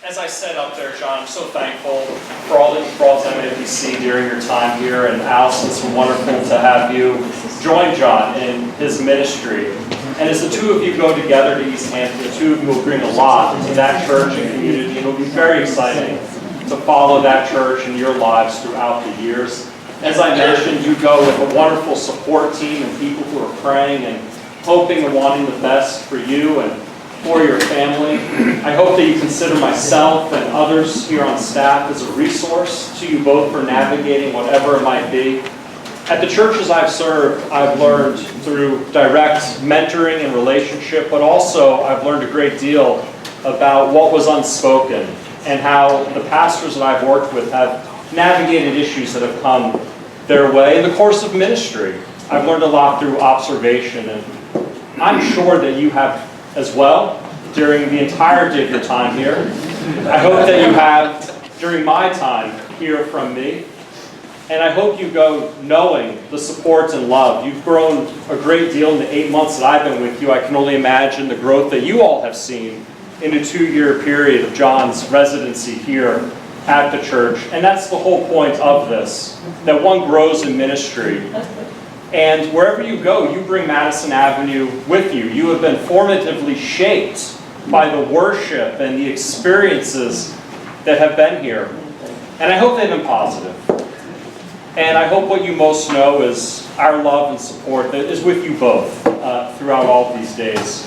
As I said up there, John, I'm so thankful for all that you brought to MAPC during your time here. And Allison, it's wonderful to have you join John in his ministry. And as the two of you go together to East Hampton, the two of you will bring a lot to that church and community. It'll be very exciting to follow that church in your lives throughout the years. As I mentioned, you go with a wonderful support team and people who are praying and hoping and wanting the best for you and for your family. I hope that you consider myself and others here on staff as a resource to you both for navigating whatever it might be. At the churches I've served, I've learned through direct mentoring and relationship, but also I've learned a great deal about what was unspoken and how the pastors that I've worked with have navigated issues that have come their way in the course of ministry. I've learned a lot through observation, and I'm sure that you have as well during the entirety of your time here. I hope that you have during my time here from me. And I hope you go knowing the support and love. You've grown a great deal in the 8 months that I've been with you. I can only imagine the growth that you all have seen in a 2-year period of John's residency here at the church. And that's the whole point of this, that one grows in ministry. And wherever you go, you bring Madison Avenue with you. You have been formatively shaped by the worship and the experiences that have been here. And I hope they've been positive. And I hope what you most know is our love and support that is with you both throughout all of these days.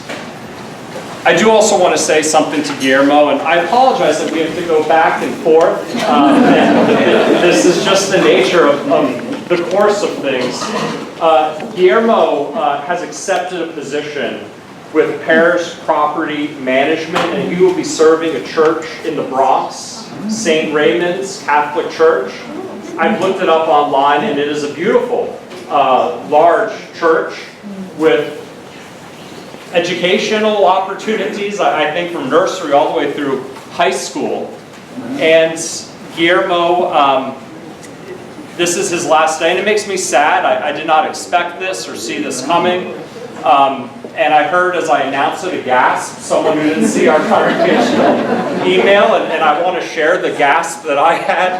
I do also want to say something to Guillermo, and I apologize that we have to go back and forth. This is just the nature of the course of things. Guillermo has accepted a position with Parish Property Management, and he will be serving a church in the Bronx, St. Raymond's Catholic Church. I've looked it up online, and it is a beautiful, large church with educational opportunities, I think from nursery all the way through high school. And Guillermo, this is his last day, and it makes me sad. I did not expect this or see this coming. And I heard as I announced it a gasp, someone who didn't see our congregational email, and I want to share the gasp that I had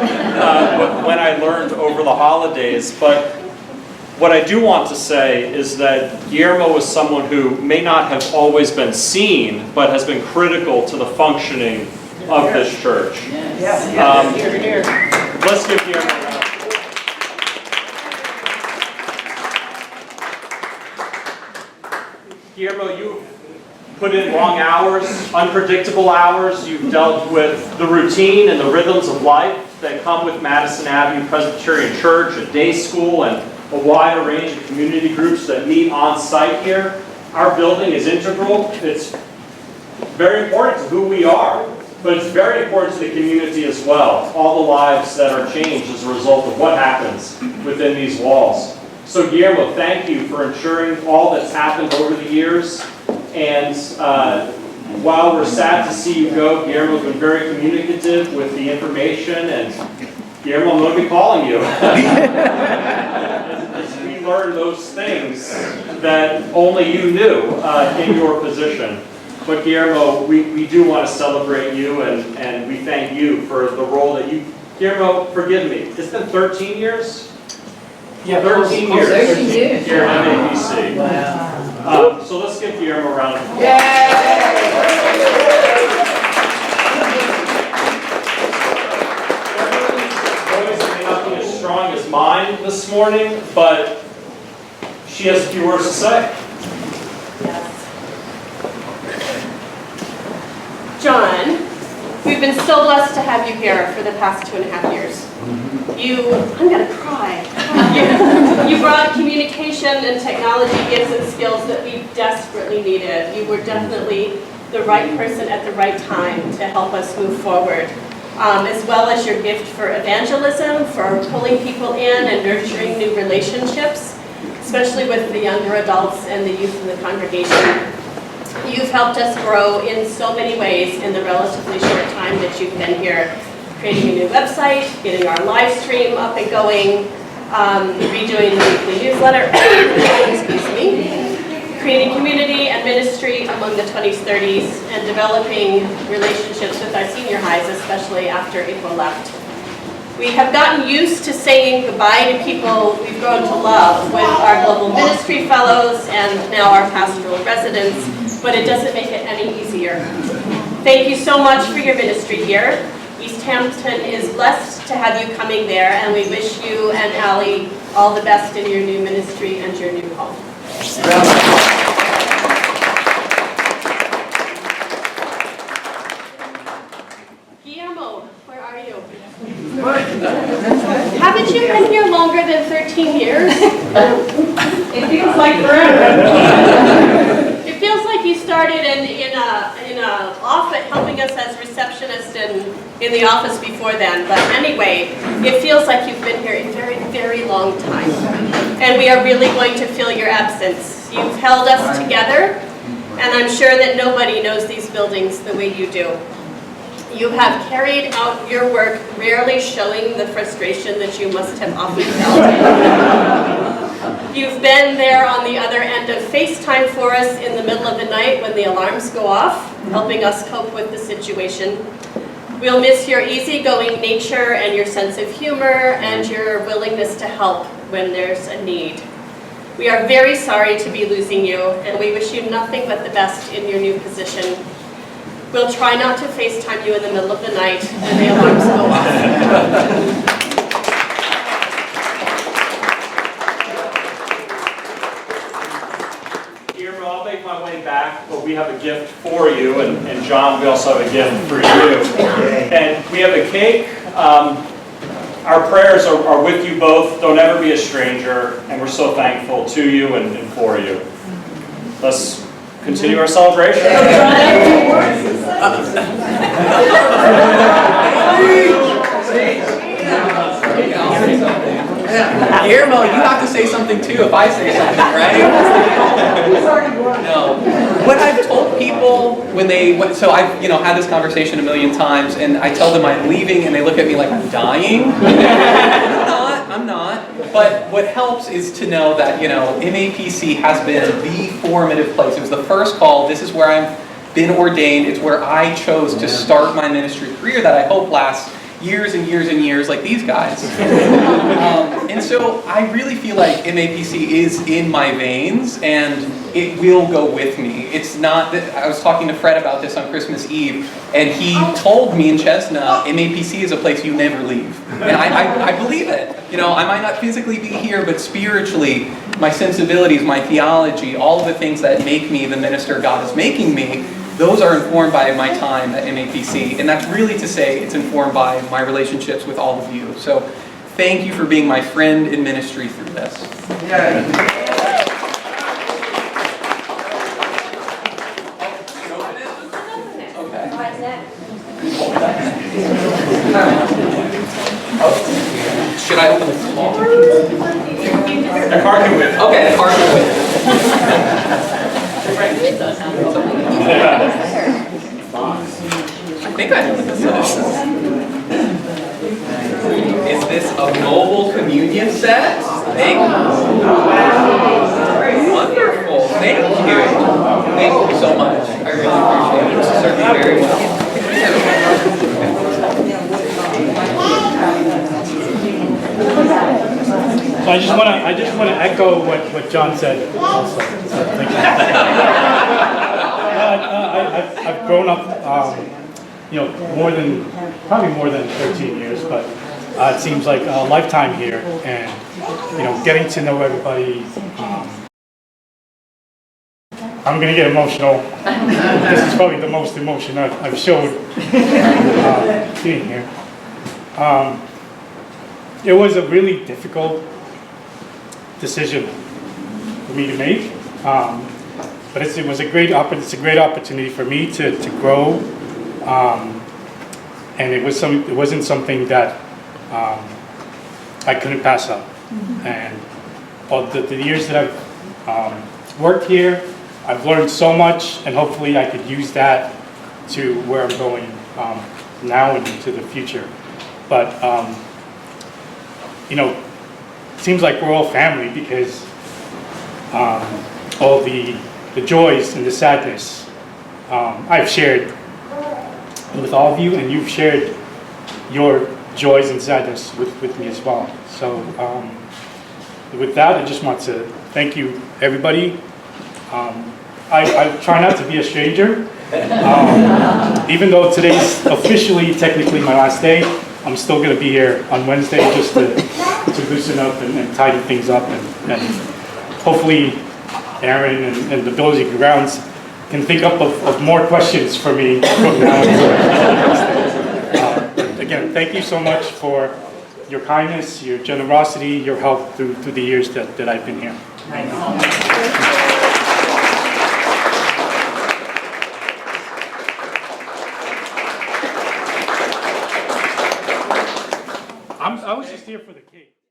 when I learned over the holidays. But what I do want to say is that Guillermo was someone who may not have always been seen, but has been critical to the functioning of this church. Let's give Guillermo a round. Guillermo, you've put in long hours, unpredictable hours. You've dealt with the routine and the rhythms of life that come with Madison Avenue Presbyterian Church, a day school, and a wide range of community groups that meet on site here. Our building is integral. It's very important to who we are, but it's very important to the community as well. All the lives that are changed as a result of what happens within these walls. So Guillermo, thank you for ensuring all that's happened over the years. And while we're sad to see you go, Guillermo's been very communicative with the information, and Guillermo, I'm going to be calling you. As we learn those things that only you knew in your position. But Guillermo, we do want to celebrate you, and we thank you for the role that you... Guillermo, forgive me, it's been 13 years? Yeah, 13 years. 13 years. Here at MAPC. Wow. So let's give Guillermo a round of applause. Voice may not be as strong as mine this morning, but she has a few words to say. John, we've been so blessed to have you here for the past 2.5 years. I'm gonna cry. You brought communication and technology gifts and skills that we desperately needed. You were definitely the right person at the right time to help us move forward. As well as your gift for evangelism, for pulling people in and nurturing new relationships, especially with the younger adults and the youth in the congregation. You've helped us grow in so many ways in the relatively short time that you've been here. Creating a new website, getting our live stream up and going, redoing the weekly newsletter, excuse me, creating community and ministry among the 20s, 30s, and developing relationships with our senior highs, especially after April left. We have gotten used to saying goodbye to people we've grown to love with our global ministry fellows and now our pastoral residents, but it doesn't make it any easier. Thank you so much for your ministry here. East Hampton is blessed to have you coming there, and we wish you and Allie all the best in your new ministry and your new home. Guillermo, where are you? Haven't you been here longer than 13 years? It feels like forever. It feels like you started in a office helping us as receptionist in the office before then. But anyway, it feels like you've been here a very, very long time. And we are really going to feel your absence. You've held us together, and I'm sure that nobody knows these buildings the way you do. You have carried out your work, rarely showing the frustration that you must have often felt. You've been there on the other end of FaceTime for us in the middle of the night when the alarms go off, helping us cope with the situation. We'll miss your easygoing nature and your sense of humor and your willingness to help when there's a need. We are very sorry to be losing you, and we wish you nothing but the best in your new position. We'll try not to FaceTime you in the middle of the night when the alarms go off. I'll make my way back, but we have a gift for you, and John, we also have a gift for you. And we have a cake. Our prayers are with you both. Don't ever be a stranger, and we're so thankful to you and for you. Let's continue our celebration. Guillermo, you have to say something too if I say something, right? No. What I've told people when so I've had this conversation a million times, and I tell them I'm leaving, and they look at me like I'm dying. I'm not. But what helps is to know that MAPC has been the formative place. It was the first call. This is where I've been ordained. It's where I chose to start my ministry career that I hope lasts years and years and years, like these guys. And so I really feel like MAPC is in my veins, and it will go with me. It's not that I was talking to Fred about this on Christmas Eve, and he told me in Chestnut, MAPC is a place you never leave. And I believe it. I might not physically be here, but spiritually, my sensibilities, my theology, all of the things that make me the minister God is making me, those are informed by my time at MAPC, and that's really to say it's informed by my relationships with all of you. So thank you for being my friend in ministry through this. Should I open the car? The car can win. Okay, the car can win. I think I know what this is. Is this a mobile communion set? Thank you. Wonderful. Thank you. Thank you so much. I really appreciate it. This served me very well. So I just want to echo what John said also. So thank you. I've grown up, probably more than 13 years, but it seems like a lifetime here, and getting to know everybody. I'm going to get emotional. This is probably the most emotion I've showed being here. It was a really difficult decision for me to make, but it was a great opportunity for me to grow, and it wasn't something that I couldn't pass up. And all the years that I've worked here, I've learned so much, and hopefully I could use that to where I'm going now and into the future. But it seems like we're all family because all the the joys and the sadness I've shared with all of you, and you've shared your joys and sadness with me as well. So with that, I just want to thank you, everybody. I try not to be a stranger. Even though today's officially, technically my last day, I'm still going to be here on Wednesday just to loosen up and tidy things up, and hopefully Aaron and the buildings and grounds can think up of more questions for me from now on. Again, thank you so much for your kindness, your generosity, your help through the years that I've been here. I was just here for the cake.